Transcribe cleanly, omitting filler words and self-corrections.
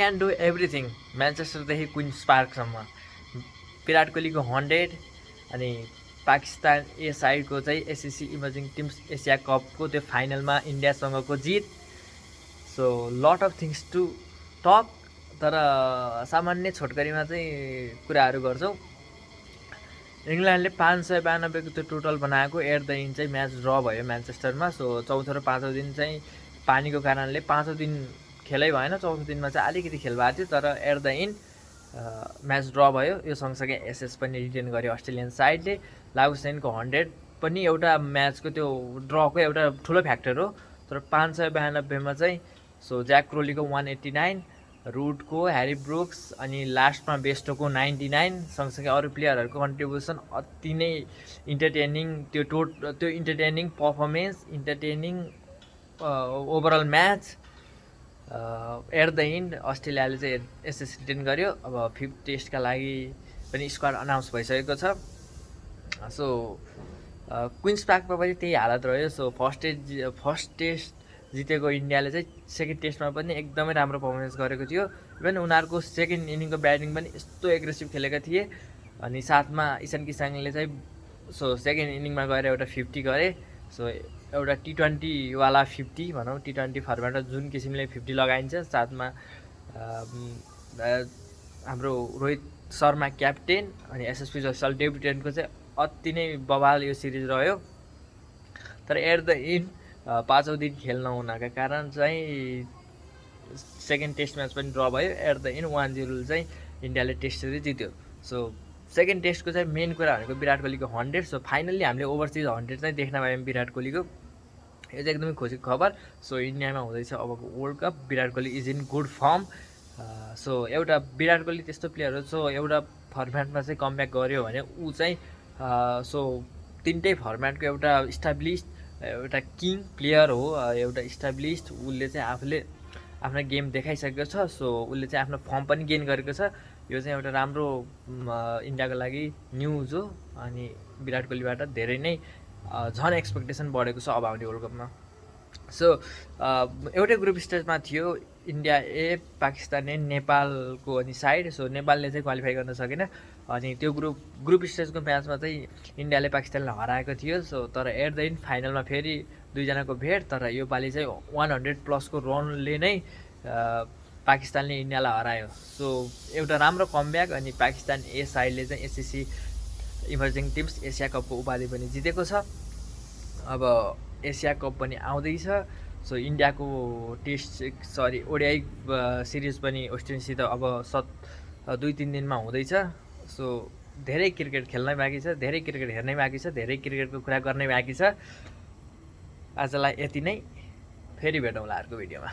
Can do everything म्यान्चेस्टरदेखि Queens पार्कसम्म। विराट कोहलीको 100 अनि पाकिस्तान ए साइडको चाहिँ एसएससी इमर्जिङ टिम्स एसिया कपको त्यो फाइनलमा इन्डियासँगको जित। So lot of things to talk, तर सामान्य छोटकरीमा चाहिँ कुराहरू गर्छौँ। इङ्ल्यान्डले 592को त्यो टोटल बनाएको, एट द इन चाहिँ म्याच ड्र भयो म्यान्चेस्टरमा। सो चौथो र पाँचौँ दिन चाहिँ पानीको कारणले पाँचौँ दिन खेलै भएन, चौथो दिनमा चाहिँ अलिकति खेल भएको थियो, तर at the end match draw भयो। यो सँगसँगै एसएस पनि रिटेन गर्यो अस्ट्रेलियन साइडले। लाउसेनको 100 पनि एउटा म्याचको त्यो ड्रको एउटा ठुलो फ्याक्टर हो, तर 592मा चाहिँ सो ज्याक क्रोलीको 189, रुडको, ह्यारी ब्रुक्स अनि लास्टमा बेस्टोको 99, सँगसँगै अरू प्लेयरहरूको कन्ट्रिब्युसन अति नै इन्टरटेनिङ। त्यो entertaining performance, entertaining overall match. At the end अस्ट्रेलियाले चाहिँ एसएस रिटेन गर्यो। अब 5th टेस्टका लागि पनि स्क्वाड अनाउन्स भइसकेको छ। सो क्विन्स पार्कमा पनि त्यही हालत रह्यो। सो फर्स्ट टेस्ट जितेको इन्डियाले चाहिँ सेकेन्ड टेस्टमा पनि एकदमै राम्रो पर्फर्मेन्स गरेको थियो। इभन उनीहरूको सेकेन्ड इनिङको ब्याटिङ पनि यस्तो एग्रेसिभ खेलेका थिए। अनि साथमा ईशान किसानले चाहिँ सो सेकेन्ड इनिङमा गएर एउटा 50 गरे। सो एउटा T20 वाला 50 भनौँ, T20 फर्मेटमा जुन किसिमले 50 लगाइन्छ। साथमा हाम्रो रोहित शर्मा क्याप्टेन अनि एसएसपी जसल डेब्युटेन्टको चाहिँ अति नै बवाल यो सिरिज रह्यो। तर एट द इन्ड 5औँ दिन खेल नहुनका कारण चाहिँ सेकेन्ड टेस्ट म्याच पनि ड्र भयो। एट द इन्ड 1-0 चाहिँ इन्डियाले टेस्ट सिरिज जित्यो। सो सेकेन्ड टेस्टको चाहिँ मेन कुरा भनेको विराट कोहलीको 100। सो फाइनल्ली हामीले ओभरसिज 100 चाहिँ देख्न पायौँ विराट कोहलीको। यो चाहिँ एकदमै खुसीको खबर। सो इन्डियामा हुँदैछ अबको world cup, Virat Kohli is in good form. So एउटा विराट कोहली त्यस्तो प्लेयर हो, सो एउटा फर्मेटमा चाहिँ कमब्याक गर्यो भने ऊ चाहिँ सो तिनटै फर्मेटको एउटा इस्टाब्लिस्ड एउटा किङ प्लेयर हो, एउटा इस्टाब्लिस्ड। उसले चाहिँ आफूले आफ्नो गेम देखाइसकेको छ। सो उसले चाहिँ आफ्नो फर्म पनि गेन गरेको छ। यो चाहिँ एउटा राम्रो इन्डियाको लागि न्युज हो। अनि विराट कोहलीबाट धेरै नै झन् एक्सपेक्टेसन बढेको छ अब आउने वर्ल्ड कपमा। सो एउटै ग्रुप स्टेजमा थियो इन्डिया ए, पाकिस्तान ए, नेपालको अनि साइड। सो नेपालले चाहिँ क्वालिफाई गर्न सकेन। अनि त्यो ग्रुप स्टेजको म्याचमा चाहिँ इन्डियाले पाकिस्तानलाई हराएको थियो। सो तर एट द इन्ड फाइनलमा फेरि दुईजनाको भेट, तर योपालि चाहिँ 100+ रनले नै पाकिस्तानले इन्डियालाई हरायो। सो एउटा राम्रो कमब्याक। अनि पाकिस्तान ए साइडले चाहिँ एसएससी इमर्जिङ टिम्स एसिया कपको उपाधि पनि जितेको छ। अब एसिया कप पनि आउँदैछ। सो इन्डियाको ओडिआई सिरिज पनि अस्ट्रेलियासित अब 2-3 दिनमा हुँदैछ। सो धेरै क्रिकेट खेल्नै बाँकी छ, धेरै क्रिकेट हेर्नै बाँकी छ, धेरै क्रिकेटको कुरा गर्नै बाँकी छ। आजलाई यति नै, फेरि भेटौँला अर्को भिडियोमा।